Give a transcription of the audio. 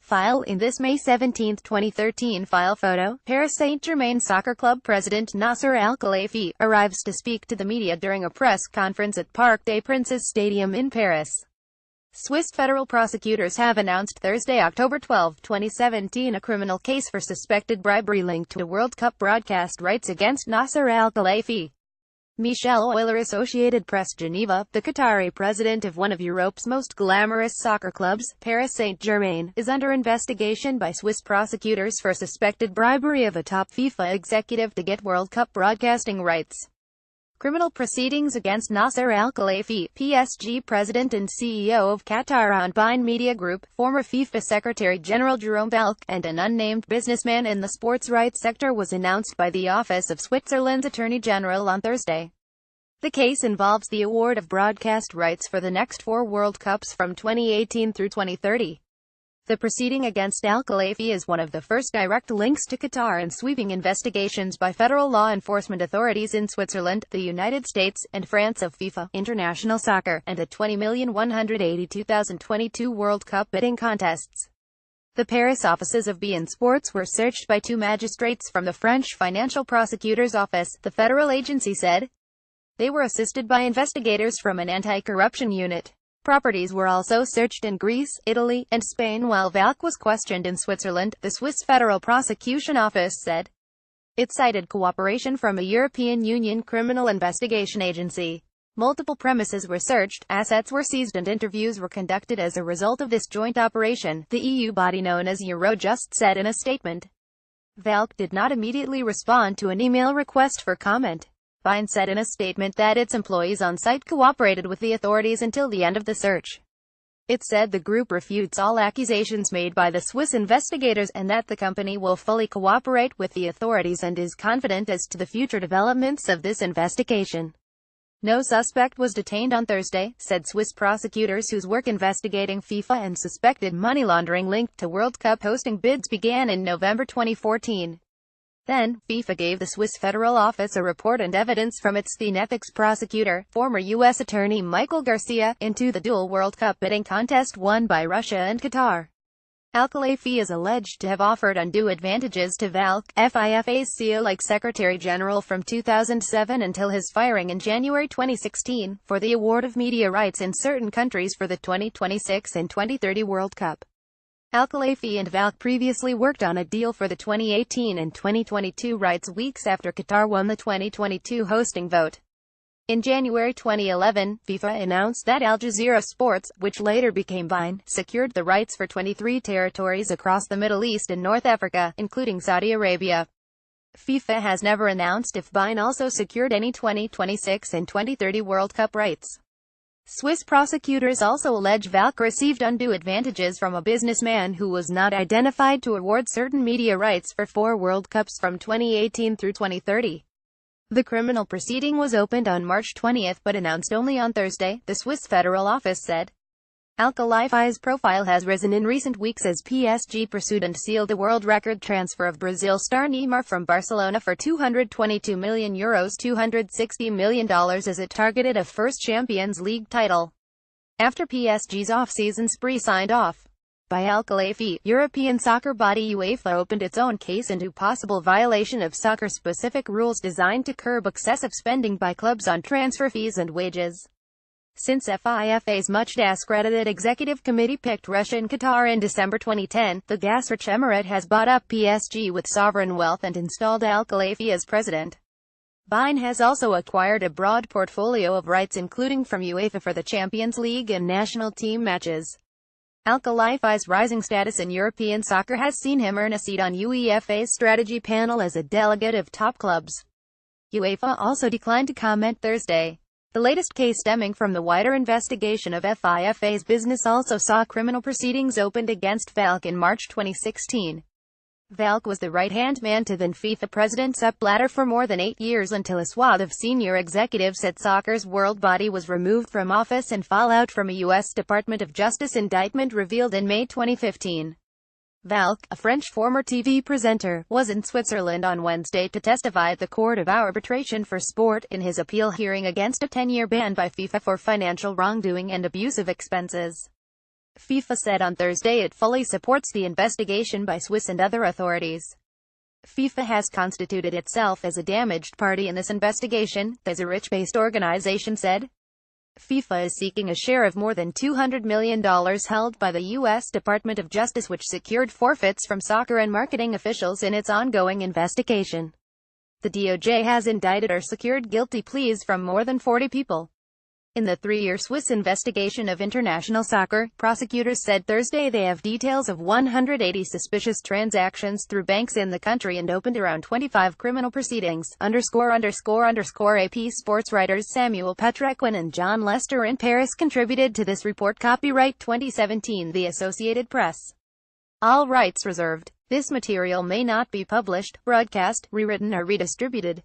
File in this May 17, 2013 file photo, Paris Saint-Germain Soccer Club President Nasser AlKhelaifi arrives to speak to the media during a press conference at Parc des Princes Stadium in Paris. Swiss federal prosecutors have announced Thursday, October 12, 2017 a criminal case for suspected bribery linked to World Cup broadcast rights against Nasser AlKhelaifi. Michel Euler, Associated Press, Geneva. The Qatari president of one of Europe's most glamorous soccer clubs, Paris Saint-Germain, is under investigation by Swiss prosecutors for suspected bribery of a top FIFA executive to get World Cup broadcasting rights. Criminal proceedings against Nasser AlKhelaifi, PSG president and CEO of Qatar-owned Bein Media Group, former FIFA Secretary General Jerome Valcke, and an unnamed businessman in the sports rights sector was announced by the Office of Switzerland's Attorney General on Thursday. The case involves the award of broadcast rights for the next 4 World Cups from 2018 through 2030. The proceeding against AlKhelaifi is one of the first direct links to Qatar in sweeping investigations by federal law enforcement authorities in Switzerland, the United States, and France of FIFA, international soccer, and the 20,182,022 World Cup bidding contests. The Paris offices of beIN Sports were searched by 2 magistrates from the French Financial Prosecutor's Office, the federal agency said. They were assisted by investigators from an anti-corruption unit. Properties were also searched in Greece, Italy, and Spain while Valcke was questioned in Switzerland, the Swiss Federal Prosecution Office said. It cited cooperation from a European Union criminal investigation agency. Multiple premises were searched, assets were seized and interviews were conducted as a result of this joint operation, the EU body known as Eurojust said in a statement. Valcke did not immediately respond to an email request for comment. Bein said in a statement that its employees on site cooperated with the authorities until the end of the search. It said the group refutes all accusations made by the Swiss investigators and that the company will fully cooperate with the authorities and is confident as to the future developments of this investigation. No suspect was detained on Thursday, said Swiss prosecutors whose work investigating FIFA and suspected money laundering linked to World Cup hosting bids began in November 2014. Then, FIFA gave the Swiss Federal Office a report and evidence from its then ethics prosecutor, former U.S. Attorney Michael Garcia, into the dual World Cup bidding contest won by Russia and Qatar. AlKhelaifi is alleged to have offered undue advantages to Valcke, FIFA's CEO-like Secretary General from 2007 until his firing in January 2016, for the award of media rights in certain countries for the 2026 and 2030 World Cup. AlKhelaifi and Valcke previously worked on a deal for the 2018 and 2022 rights weeks after Qatar won the 2022 hosting vote. In January 2011, FIFA announced that Al Jazeera Sports, which later became Bein, secured the rights for 23 territories across the Middle East and North Africa, including Saudi Arabia. FIFA has never announced if Bein also secured any 2026 and 2030 World Cup rights. Swiss prosecutors also allege Valcke received undue advantages from a businessman who was not identified to award certain media rights for 4 World Cups from 2018 through 2030. The criminal proceeding was opened on March 20 but announced only on Thursday, the Swiss Federal Office said. AlKhelaifi's profile has risen in recent weeks as PSG pursued and sealed the world record transfer of Brazil star Neymar from Barcelona for €222 million $260 million as it targeted a first Champions League title. After PSG's off-season spree signed off by AlKhelaifi, European soccer body UEFA opened its own case into possible violation of soccer-specific rules designed to curb excessive spending by clubs on transfer fees and wages. Since FIFA's much-discredited executive committee picked Russia and Qatar in December 2010, the gas-rich emirate has bought up PSG with sovereign wealth and installed AlKhelaifi as president. Bein has also acquired a broad portfolio of rights including from UEFA for the Champions League and national team matches. AlKhelaifi's rising status in European soccer has seen him earn a seat on UEFA's strategy panel as a delegate of top clubs. UEFA also declined to comment Thursday. The latest case stemming from the wider investigation of FIFA's business also saw criminal proceedings opened against Valcke in March 2016. Valcke was the right-hand man to then FIFA President Sepp Blatter for more than 8 years until a swath of senior executives at soccer's world body was removed from office and fallout from a U.S. Department of Justice indictment revealed in May 2015. Valcke, a French former TV presenter, was in Switzerland on Wednesday to testify at the Court of Arbitration for Sport in his appeal hearing against a 10-year ban by FIFA for financial wrongdoing and abuse of expenses. FIFA said on Thursday it fully supports the investigation by Swiss and other authorities. FIFA has constituted itself as a damaged party in this investigation, the Zurich-based organization said. FIFA is seeking a share of more than $200 million held by the U.S. Department of Justice, which secured forfeits from soccer and marketing officials in its ongoing investigation. The DOJ has indicted or secured guilty pleas from more than 40 people in the 3-year Swiss investigation of international soccer. Prosecutors said Thursday they have details of 180 suspicious transactions through banks in the country and opened around 25 criminal proceedings. AP sports writers Samuel Petrequin and John Lester in Paris contributed to this report. Copyright 2017 The Associated Press. All rights reserved. This material may not be published, broadcast, rewritten or redistributed.